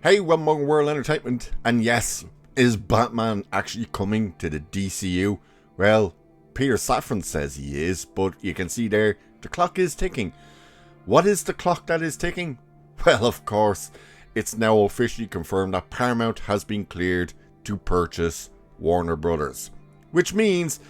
Hey, welcome to World Entertainment. And yes, is Batman actually coming to the DCU? Well, Peter Safran says he is, but you can see there, the clock is ticking. What is the clock that is ticking? Well, of course, it's now officially confirmed that Paramount has been cleared to purchase Warner Brothers. Which means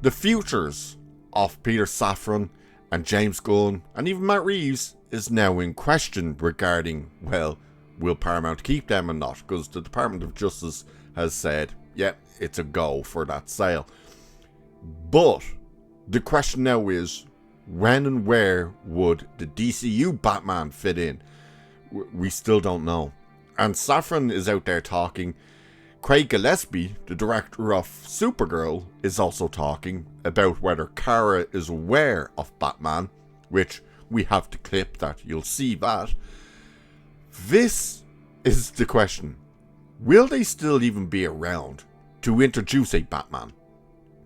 the futures of Peter Safran and James Gunn and even Matt Reeves is now in question regarding, well, will Paramount keep them or not? Because the Department of Justice has said, yeah, it's a go for that sale. But the question now is, when and where would the DCU Batman fit in? We still don't know. And Safran is out there talking. Craig Gillespie, the director of Supergirl, is also talking about whether Kara is aware of Batman, which we have the clip that you'll see that. This is the question. Will they still even be around to introduce a Batman?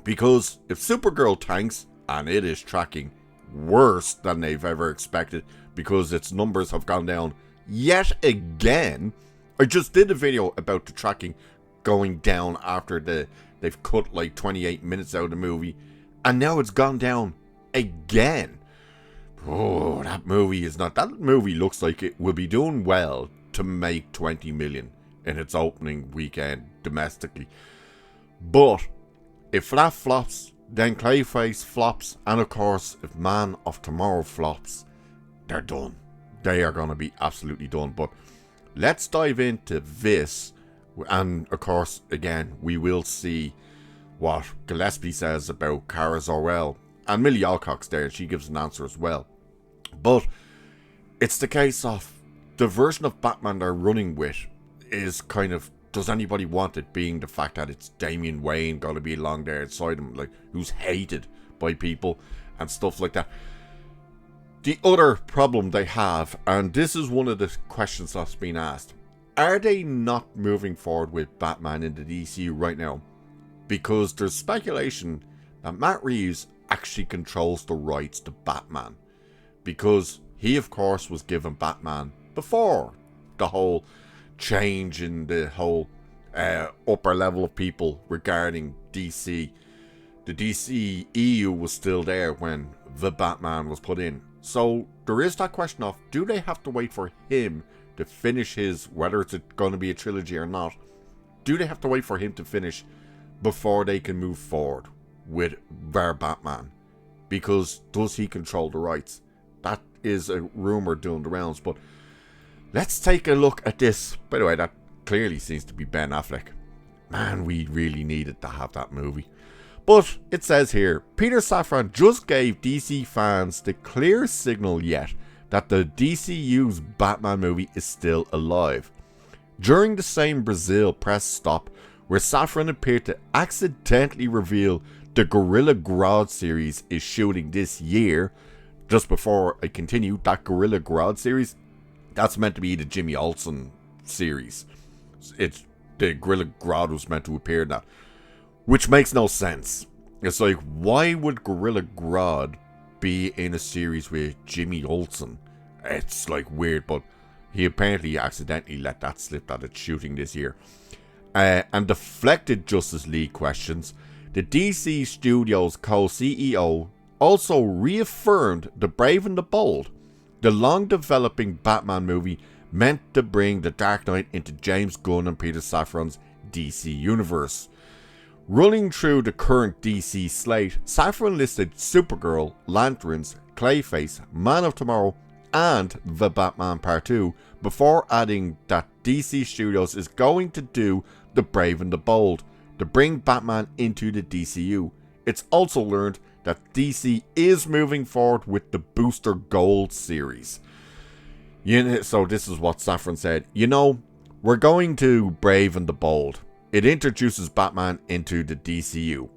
Because if Supergirl tanks, and it is tracking worse than they've ever expected because its numbers have gone down yet again. I just did a video about the tracking going down after they've cut like 28 minutes out of the movie, and now it's gone down again. Oh, that movie looks like it will be doing well to make 20 million in its opening weekend domestically. But if that flops, then Clayface flops, and of course if Man of Tomorrow flops, they're done. They are going to be absolutely done. But let's dive into this, and of course again we will see what Gillespie says about Kara Zor-El. And Millie Alcock's there, she gives an answer as well. But it's the case of the version of Batman they're running with is kind of, does anybody want it, being the fact that it's Damian Wayne going to be along there inside him, like, who's hated by people and stuff like that. The other problem they have, and this is one of the questions that's been asked, are they not moving forward with Batman in the DCU right now? Because there's speculation that Matt Reeves actually controls the rights to Batman. Because he, of course, was given Batman before the whole change in the whole upper level of people regarding DC. The DCEU was still there when the Batman was put in. So there is that question of, do they have to wait for him to finish his, whether it's going to be a trilogy or not, do they have to wait for him to finish before they can move forward with their Batman? Because does he control the rights? That is a rumor doing the rounds. But let's take a look at this. By the way, that clearly seems to be Ben Affleck. Man, we really needed to have that movie. But it says here, Peter Safran just gave DC fans the clear signal yet that the DCU's Batman movie is still alive. During the same Brazil press stop where Safran appeared to accidentally reveal the Gorilla Grodd series is shooting this year. Just before I continue, that Gorilla Grodd series, that's meant to be the Jimmy Olsen series. It's the Gorilla Grodd was meant to appear in that, which makes no sense. It's like, why would Gorilla Grodd be in a series with Jimmy Olsen? It's like weird, but he apparently accidentally let that slip that it's shooting this year. And deflected Justice League questions. The DC Studios co-CEO also reaffirmed the Brave and the Bold, the long-developing Batman movie meant to bring the Dark Knight into James Gunn and Peter Safran's DC universe. Running through the current DC slate, Safran listed Supergirl, Lanterns, Clayface, Man of Tomorrow, and The Batman Part 2, before adding that DC Studios is going to do The Brave and the Bold to bring Batman into the DCU. It's also learned that DC is moving forward with the Booster Gold series. So this is what Safran said. We're going to Brave and the Bold. It introduces Batman into the DCU.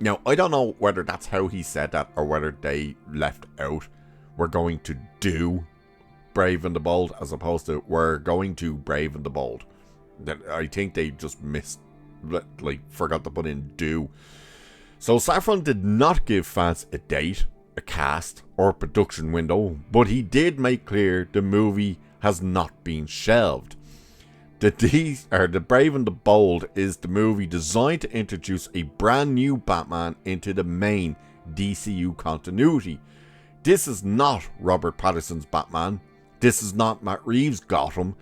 Now, I don't know whether that's how he said that or whether they left out, we're going to do Brave and the Bold, as opposed to we're going to Brave and the Bold. I think they just forgot to put in do. So Safran did not give fans a date, a cast, or a production window, but he did make clear the movie has not been shelved. The Brave and the Bold is the movie designed to introduce a brand new Batman into the main DCU continuity. This is not Robert Pattinson's Batman. This is not Matt Reeves' Gotham.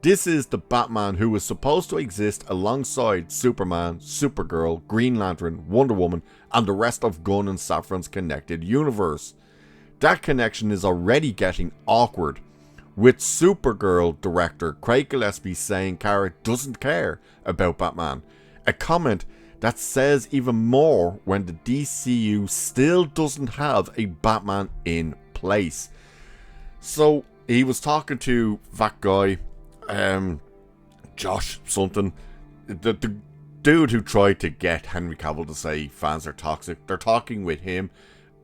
This is the Batman who is supposed to exist alongside Superman, Supergirl, Green Lantern, Wonder Woman, and the rest of Gunn and Safran's connected universe. That connection is already getting awkward, with Supergirl director Craig Gillespie saying Kara doesn't care about Batman. A comment that says even more when the DCU still doesn't have a Batman in place. So he was talking to that guy, Josh something, the dude who tried to get Henry Cavill to say fans are toxic. They're talking with him,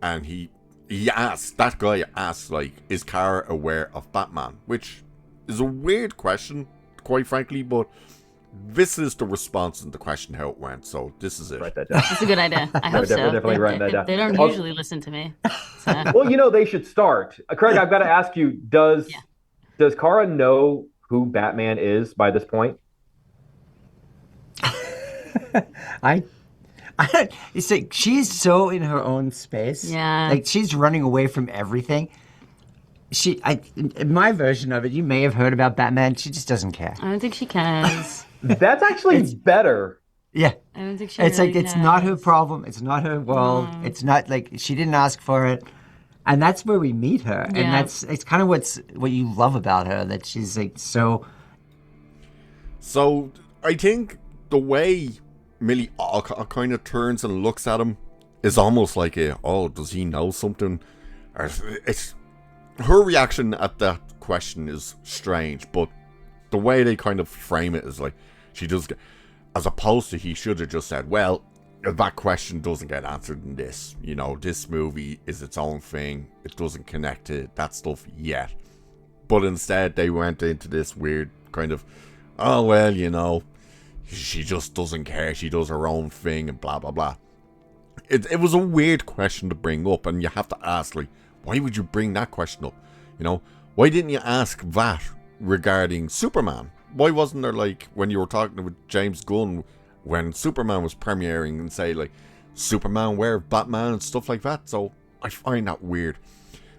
and he asked, that guy asked, like, is Kara aware of Batman? Which is a weird question, quite frankly, but this is the response and the question how it went. So this is it. Write that down. That's a good idea. I hope so. Definitely write that down. They don't usually listen to me. So. Well, they should start. Craig, I've got to ask you, does Kara know who Batman is by this point? It's like she's so in her own space. Yeah. Like she's running away from everything. In my version of it, you may have heard about Batman. She just doesn't care. I don't think she cares. That's actually better. Yeah. I don't think she It's really like, it's cares. not her problem. It's not her world. No. It's not like she didn't ask for it. And that's where we meet her. Yeah. And it's kind of what you love about her, that she's like so. So I think the way Millie kind of turns and looks at him is almost like does he know something? Or it's her reaction at that question is strange, but the way they kind of frame it is like she does get, as opposed to he should have just said, well, that question doesn't get answered in this. This movie is its own thing. It doesn't connect to that stuff yet. But instead they went into this weird kind of, she just doesn't care. She does her own thing and blah, blah, blah. It was a weird question to bring up, and you have to ask, like, why would you bring that question up? Why didn't you ask that regarding Superman? Why wasn't there, like, when you were talking with James Gunn, when Superman was premiering, and say, like, Superman aware of Batman and stuff like that? So I find that weird.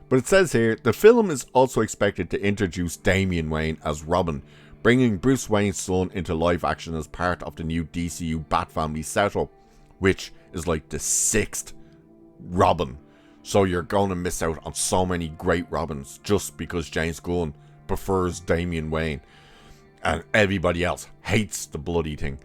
But it says here, the film is also expected to introduce Damian Wayne as Robin, bringing Bruce Wayne's son into live action as part of the new DCU Bat Family setup, which is like the 6th Robin. So you're going to miss out on so many great Robins just because James Gunn prefers Damian Wayne and everybody else hates the bloody thing.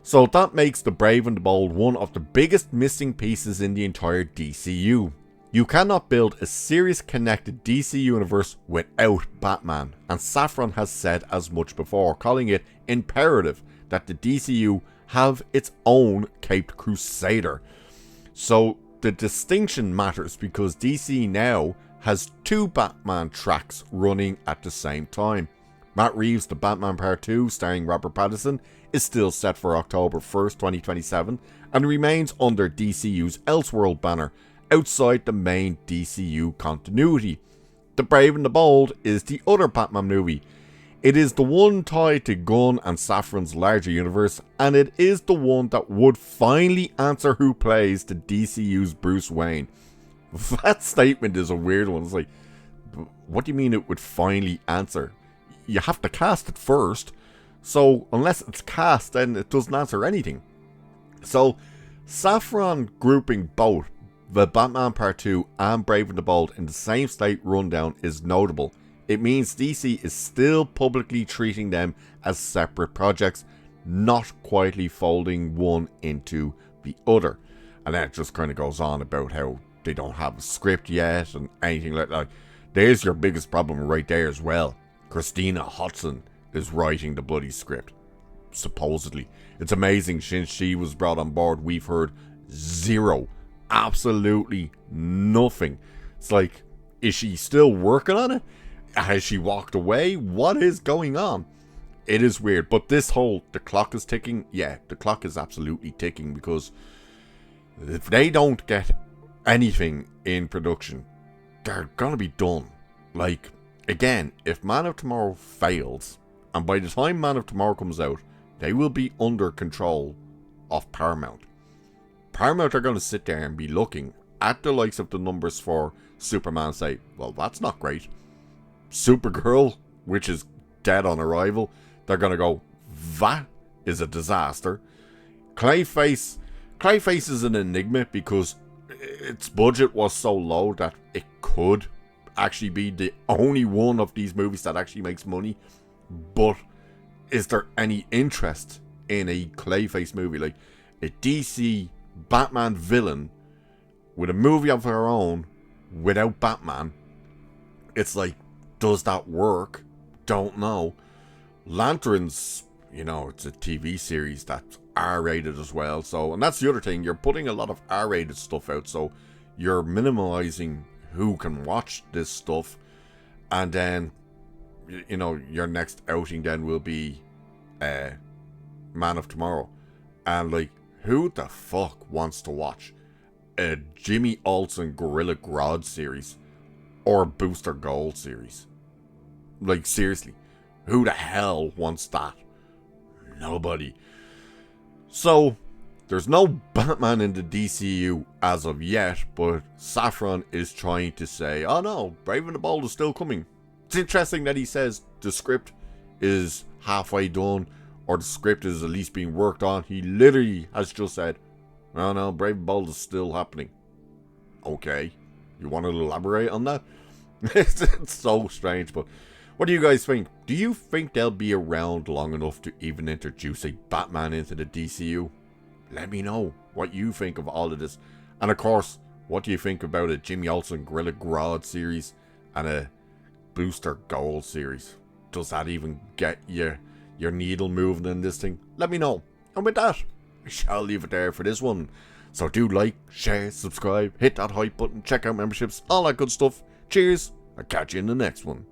So that makes The Brave and the Bold one of the biggest missing pieces in the entire DCU. You cannot build a serious connected DC universe without Batman, and Safran has said as much before, calling it imperative that the DCU have its own Caped Crusader. So the distinction matters because DC now has 2 Batman tracks running at the same time. Matt Reeves' The Batman Part 2 starring Robert Pattinson is still set for October 1st, 2027 and remains under DCU's Elseworld banner, outside the main DCU continuity. The Brave and the Bold is the other Batman movie. It is the one tied to Gunn and Safran's larger universe, and it is the one that would finally answer who plays the DCU's Bruce Wayne. That statement is a weird one. It's like, what do you mean it would finally answer? You have to cast it first, so unless it's cast, then it doesn't answer anything. So Safran grouping both the Batman Part 2 and Brave and the Bold in the same slate rundown is notable. It means DC is still publicly treating them as separate projects, not quietly folding one into the other. And then it just kind of goes on about how they don't have a script yet and anything like that. There's your biggest problem right there as well. Christina Hodson is writing the bloody script, supposedly. It's amazing, since she was brought on board, we've heard zero. Absolutely nothing. It's like, is she still working on it? Has she walked away? What is going on? It is weird. But this whole, the clock is ticking. Yeah, the clock is absolutely ticking, because if they don't get anything in production, they're gonna be done. Like, again, if Man of Tomorrow fails, And by the time Man of Tomorrow comes out, they will be under control of Paramount. Paramount are going to sit there and be looking at the likes of the numbers for Superman and say, well, that's not great. Supergirl, which is dead on arrival, they're going to go, that is a disaster. Clayface is an enigma because its budget was so low that it could actually be the only one of these movies that actually makes money. But is there any interest in a Clayface movie? Like a DC Batman villain with a movie of her own without Batman. It's like, does that work? Don't know. Lanterns, you know, it's a TV series that's R-rated as well. So, and that's the other thing. You're putting a lot of R-rated stuff out. So you're minimalizing who can watch this stuff. And then, you know, your next outing then will be Man of Tomorrow. And like, who the fuck wants to watch a Jimmy Olsen Gorilla Grodd series or Booster Gold series? Like, seriously, who the hell wants that? Nobody. So, there's no Batman in the DCU as of yet, but Safran is trying to say, oh no, Brave and the Bold is still coming. It's interesting that he says the script is halfway done, or the script is at least being worked on. He literally has just said, oh no, Brave and Bold is still happening. Okay, you want to elaborate on that? It's so strange, but what do you guys think? Do you think they'll be around long enough to even introduce a Batman into the DCU? Let me know what you think of all of this. And of course, what do you think about a Jimmy Olsen Gorilla Grodd series and a Booster Gold series? Does that even get your needle moving in this thing? Let me know. And with that, we shall leave it there for this one. So do like, share, subscribe, hit that hype button, check out memberships, all that good stuff. Cheers, I'll catch you in the next one.